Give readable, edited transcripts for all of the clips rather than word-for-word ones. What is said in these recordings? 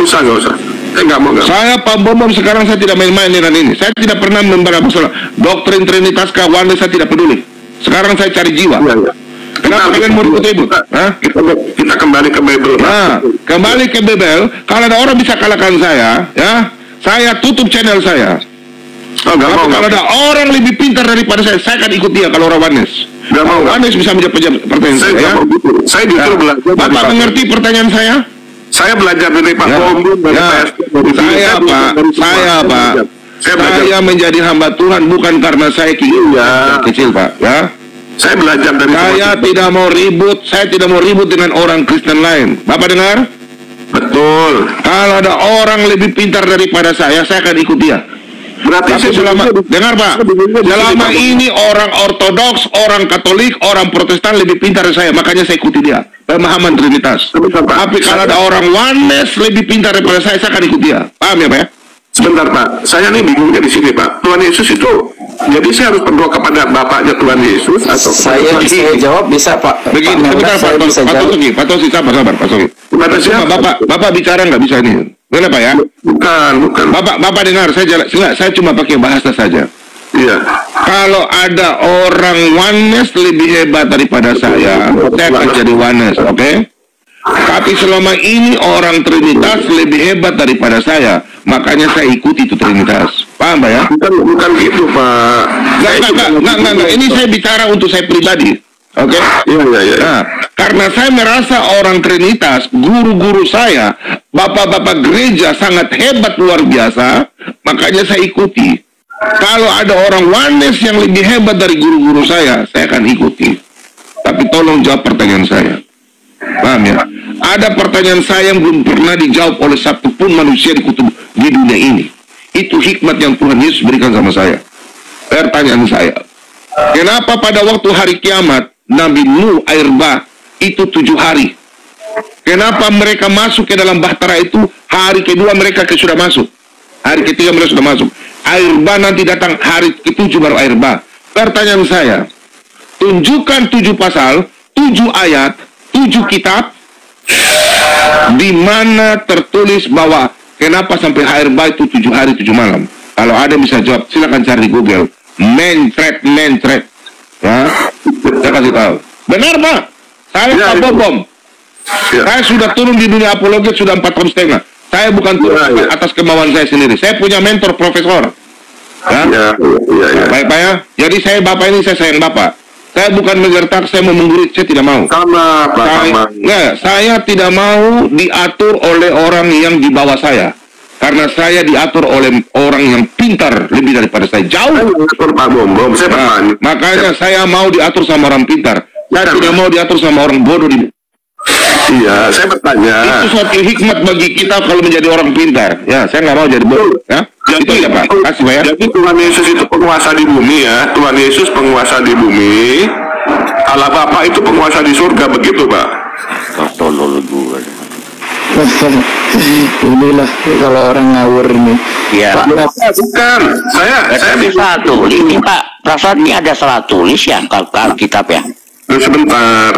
Nggak usah. Saya nggak mau. Saya Pak Bom sekarang saya tidak main-main dengan ini. Saya tidak pernah membahas masalah doktrin Trinitas kawan, saya tidak peduli. Sekarang saya cari jiwa. Iya. Kenapa kalian mau ribut-ribut? Kita kembali ke Bible. Nah, kembali ke Bible. Kalau ada orang bisa kalahkan saya, ya, saya tutup channel saya. Kalau ada orang lebih pintar daripada saya akan ikut dia kalau orang Wanes. Wanes bisa menjawab pertanyaan saya. Saya justru belajar. Bapak mengerti pertanyaan saya? Saya belajar dari Pak Bombun, dari PSP. Saya menjadi hamba Tuhan bukan karena saya kecil, Pak. Ya. Saya belajar dari. Saya tidak mau ribut. Saya tidak mau ribut dengan orang Kristen lain. Bapak dengar? Betul. Kalau ada orang lebih pintar daripada saya akan ikut dia. Berarti dengar Pak, selama ini orang Ortodoks, orang Katolik, orang Protestan lebih pintar dari saya, makanya saya ikuti dia. Pemahaman Trinitas. Tapi kalau ada orang Wanes lebih pintar daripada saya akan ikut dia. Paham ya Pak ya? Sebentar Pak, saya nih bingungnya di sini Pak. Tuhan Yesus itu, jadi saya harus berdoa kepada Bapaknya Tuhan Yesus atau saya jawab bisa Pak. Begini, sebentar Pak Tosi, sabar Pak Tosi. Bapak bicara nggak bisa ini. Kenapa ya? Bukan. Bapak dengar, saya cuma pakai bahasa saja. Iya. Kalau ada orang Wanes lebih hebat daripada saya akan jadi Wanes, oke? Tapi selama ini orang Trinitas lebih hebat daripada saya, makanya saya ikuti itu Trinitas. Paham Pak ya? Bukan gitu Pak. Enggak. Ini saya bicara untuk saya pribadi. Oke? Iya. Nah, karena saya merasa orang Trinitas, guru-guru saya, bapak-bapak gereja sangat hebat luar biasa, makanya saya ikuti. Kalau ada orang Wanes yang lebih hebat dari guru-guru saya akan ikuti. Tapi tolong jawab pertanyaan saya. Paham ya? Ada pertanyaan saya yang belum pernah dijawab oleh satupun manusia di dunia ini. Itu hikmat yang Tuhan Yesus berikan sama saya. Pertanyaan saya, kenapa pada waktu hari kiamat Nabi Nuh air bah itu 7 hari? Kenapa mereka masuk ke dalam bahtera itu hari kedua mereka sudah masuk, hari ketiga mereka sudah masuk, air bah nanti datang hari ke-7 baru air bah. Pertanyaan saya, tunjukkan 7 pasal, 7 ayat, 7 kitab di mana tertulis bahwa kenapa sampai air bah itu 7 hari 7 malam. Kalau ada bisa jawab, silakan cari di Google. Main threat. Ya, saya kasih tahu. Benar Pak, saya Pak Bom. Saya sudah turun di dunia apologet sudah 4 tahun setengah. Saya bukan turun atas kemauan saya sendiri. Saya punya mentor profesor. Ya. Baik Pak ya. Jadi saya Bapak ini saya sayang Bapak. Saya bukan mengertak, saya mau menggurit, saya tidak mau. Sama Pak. Saya tidak mau diatur oleh orang yang di bawah saya. Karena saya diatur oleh orang yang pintar lebih daripada saya. Jauh. Pak Bom, saya bertanya. Makanya saya mau diatur sama orang pintar. Saya tidak mau diatur sama orang bodoh. Iya, saya bertanya. Itu suatu hikmat bagi kita kalau menjadi orang pintar. Ya, saya nggak mau jadi bodoh. Ya, itu ya Pak. Kasih Pak ya. Jadi Tuhan Yesus itu penguasa di bumi ya. Tuhan Yesus penguasa di bumi. Allah Bapa itu penguasa di surga, begitu Pak. Tolol gue. Inilah kalau orang ngawur ini. Ya. Pak, bukan. Saya bisa tulis ini Pak. Perasaan ini ada salah tulis ya kalau kitab ya. Sebentar.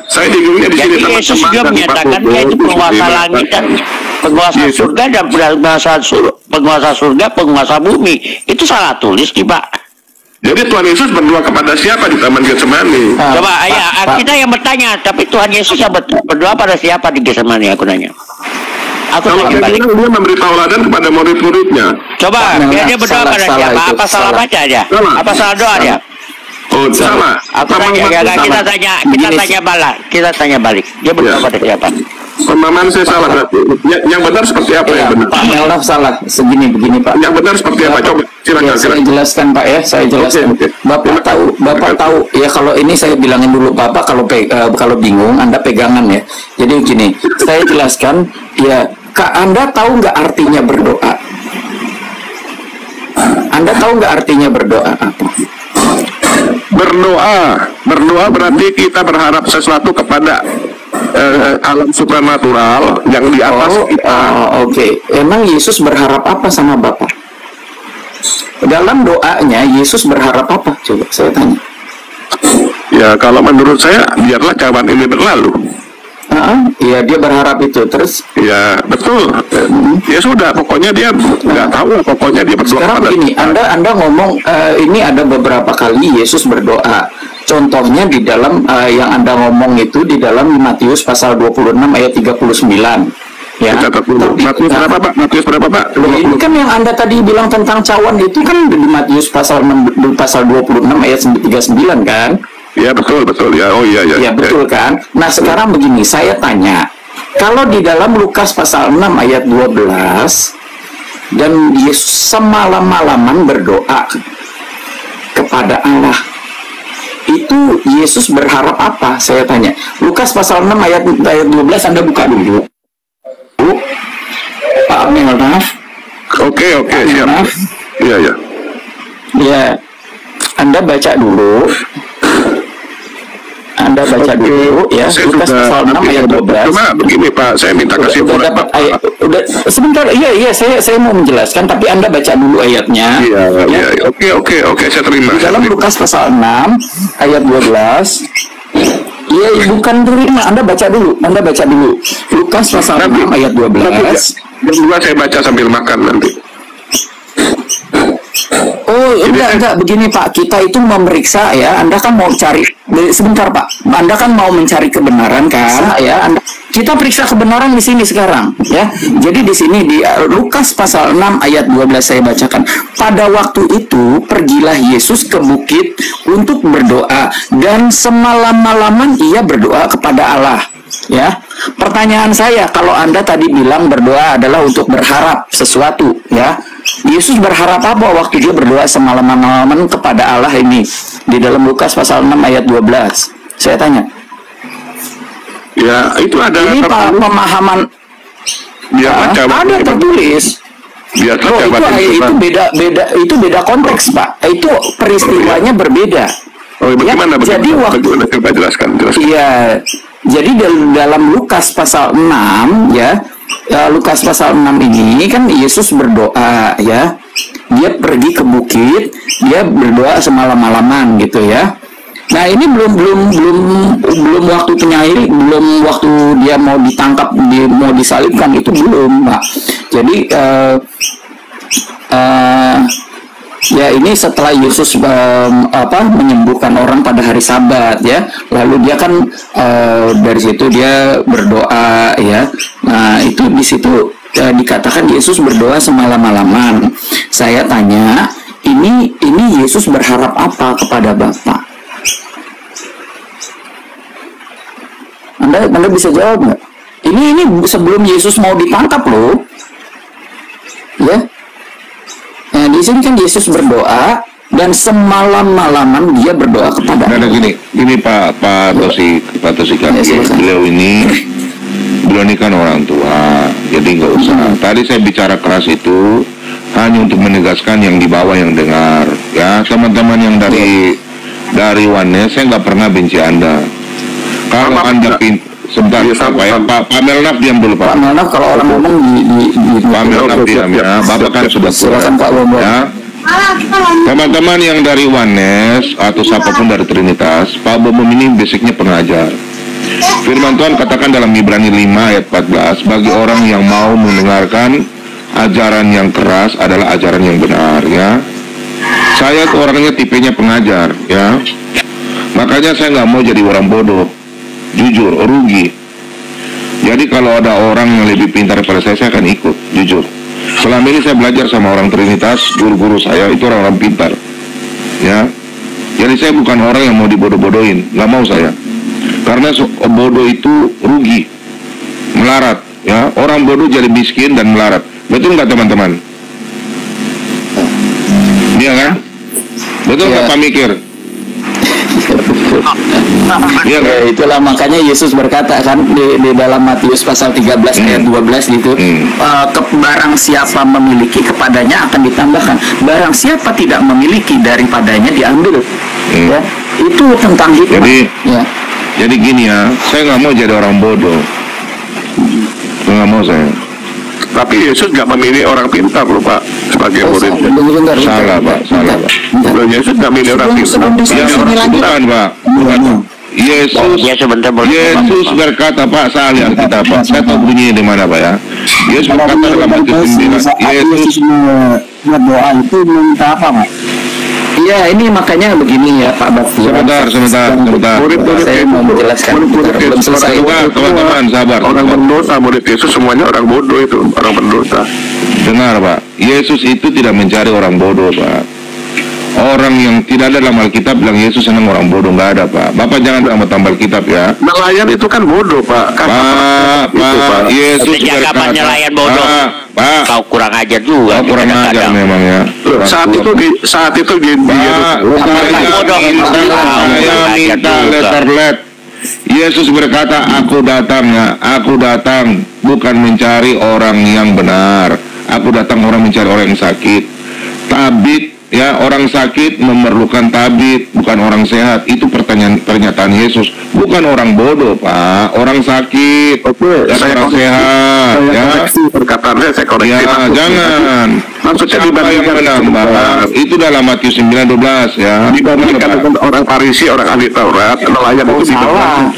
Saya bingungnya di sini. Jadi Yesus juga menyatakan dia itu penguasa langit dan penguasa surga dan penguasa surga, penguasa bumi. Itu salah tulis nih Pak. Jadi Tuhan Yesus berdoa kepada siapa di Taman Getsemani? Coba kita yang bertanya, tapi Tuhan Yesus yang berdoa pada siapa di Getsemani? Aku nanya. Aku tanya balik. Dia memberi tauladan kepada murid-muridnya. Coba, dia berdoa pada siapa? Apa salah baca aja? Apa salah doa dia? Oh, sama. Aku tanya, kita tanya balik. Dia berdoa pada siapa? Pemahaman saya salah berarti. Yang benar seperti apa yang benar? Pak Melaf salah. Begini Pak. Yang benar seperti apa? Coba silakan. Saya jelaskan Pak ya. Saya jelaskan. Okay. Bapak tahu ya, kalau ini saya bilangin dulu Bapak kalau bingung Anda pegangan ya. Jadi gini, saya jelaskan ya. Anda tahu nggak artinya berdoa? Anda tahu nggak artinya berdoa apa? Berdoa berarti kita berharap sesuatu kepada alam supranatural yang di atas kita. Oke. Emang Yesus berharap apa sama Bapak? Dalam doanya Yesus berharap apa? Coba saya tanya. Ya kalau menurut saya biarlah cawan ini berlalu. Iya, dia berharap itu. Terus Ya betul. Ya sudah, pokoknya dia nggak tahu. Pokoknya dia berdoa sekarang pada begini, Anda ngomong ini ada beberapa kali Yesus berdoa. Contohnya di dalam yang Anda ngomong itu di dalam Matius pasal 26 ayat 39. Ya. Catat dulu. Matius berapa Pak? Matius berapa Pak? Loh, ini kan yang Anda tadi bilang tentang cawan itu kan di Matius pasal 26 ayat 39 kan? Ya betul ya. Oh iya ya. Ya betul kan? Nah sekarang begini, saya tanya, kalau di dalam Lukas pasal 6 ayat 12 dan Yesus semalam-malaman berdoa kepada Allah, itu Yesus berharap apa? Saya tanya. Lukas pasal 6 ayat 12 Anda buka dulu. Pak Amel, Oke, siap. Iya. Ya, Anda baca dulu. Ya. Saya Lukas sudah pasal 6 ayat 12. Cuma begini Pak, saya minta kasih Udah dapat ayat. Udah sebentar. Iya, saya mau menjelaskan tapi Anda baca dulu ayatnya. Iya. Oke, saya terima. Di dalam Lukas pasal 6 ayat 12. Iya, bukan terima. Anda baca dulu. Lukas pasal 6 ayat 12. Yang dua saya baca sambil makan nanti. Oh, enggak begini Pak, kita itu memeriksa ya. Anda kan mau cari sebentar Pak. Anda kan mau mencari kebenaran kan ya. Kita periksa kebenaran di sini sekarang ya. Jadi di sini di Lukas pasal 6 ayat 12 saya bacakan. Pada waktu itu pergilah Yesus ke bukit untuk berdoa dan semalam-malaman ia berdoa kepada Allah. Ya. Pertanyaan saya, kalau Anda tadi bilang berdoa adalah untuk berharap sesuatu ya. Yesus berharap apa waktu dia berdoa semalam-malaman kepada Allah ini di dalam Lukas pasal 6 ayat 12? Saya tanya. Ya, itu ada ini pemahaman dia baca ada tertulis. Dia itu beda konteks, Pak. Itu peristiwanya berbeda. Oh, bagaimana? Jadi bagaimana coba jelaskan. Iya. Jadi dalam Lukas pasal 6 ya. Lukas pasal 6 ini kan Yesus berdoa ya. Dia pergi ke bukit, dia berdoa semalam-malaman gitu ya. Nah, ini belum waktu penyair, belum waktu dia mau ditangkap, mau disalibkan, itu belum, Pak. Jadi ya ini setelah Yesus menyembuhkan orang pada hari Sabat ya, lalu dia kan dari situ dia berdoa ya. Nah itu di situ dikatakan Yesus berdoa semalam-malaman. Saya tanya, ini Yesus berharap apa kepada Bapa? Anda bisa jawab nggak? Ini sebelum Yesus mau ditangkap loh, ya. Nah, di sini kan Yesus berdoa dan semalam-malaman dia berdoa kepada Allah. Gini Pak Tosi Kaki, beliau ini kan orang tua, jadi nggak usah. Tadi saya bicara keras itu hanya untuk menegaskan yang di bawah yang dengar, ya teman-teman yang dari Oneness, saya nggak pernah benci Anda. Kalau Anda sebentar, Pak Melnaf diam dulu Pak. Pak Melnaf kalau orang ngomong Pak Melnaf diam ya. Bapak kan sudah silakan Pak Bobo. Ya. Teman-teman yang dari Oneness atau siapapun dari Trinitas, Pak Bobo ini basicnya pengajar. Firman Tuhan katakan dalam Ibrani 5 ayat 14, bagi orang yang mau mendengarkan ajaran yang keras adalah ajaran yang benar ya. Saya tuh orangnya tipenya pengajar ya. Makanya saya nggak mau jadi orang bodoh. Jujur, rugi. Jadi kalau ada orang yang lebih pintar daripada saya akan ikut, jujur. Selama ini saya belajar sama orang Trinitas, guru-guru saya itu orang-orang pintar, ya. Jadi saya bukan orang yang mau dibodoh-bodohin, nggak mau saya. Karena bodoh itu rugi, melarat, ya. Orang bodoh jadi miskin dan melarat. Betul nggak teman-teman? Iya kan? Betul nggak Pak Mikir? Ya, itulah makanya Yesus berkata kan di dalam Matius pasal 13 ayat 12 gitu, barang siapa memiliki kepadanya akan ditambahkan, barang siapa tidak memiliki daripadanya diambil. Ya, itu tentang hikmah. Jadi gini ya, saya nggak mau jadi orang bodoh, nggak mau saya. Tapi Yesus nggak memilih orang pintar loh Pak sebagai murid. Salah Pak. Yesus nggak memilih orang pintar. Bukan Pak. Yesus berkata, Pak, saya lihat kita, Pak. Saya tahu bunyinya di mana, Pak ya. Yesus berkata dalam Matius 9. Yesus berdoa itu minta apa, Pak? Iya, ini makanya begini ya Pak Bakti. Sebentar. Saya mau menjelaskan. Belum selesai. Teman-teman, sabar. Orang berdosa, murid Yesus semuanya orang bodoh itu, orang berdosa. Dengar, Pak. Yesus itu tidak mencari orang bodoh, Pak. Orang yang tidak ada dalam Alkitab bilang Yesus senang orang bodoh, nggak ada, Pak. Bapak jangan tambah Alkitab ya. Nelayan itu kan bodoh, Pak. Pak, Yesus berkata, nelayan bodoh. Pak, kau kurang ajar juga. Kau kurang ajar memang ya. Saat itu di Pak, saya minta letter. Yesus berkata, aku datang bukan mencari orang yang benar. Aku datang mencari orang yang sakit. Tabib, ya, orang sakit memerlukan tabib, bukan orang sehat. Itu pernyataan Yesus, bukan orang bodoh, Pak. Orang sakit, dan orang sehat. Ya, perkataannya saya koreksi. Ya, jangan. Maksudnya siapa yang menambah? Itu dalam Matius 9:12 ya. Dibandingkan dengan orang Farisi, orang ahli Taurat, nelayan itu salah.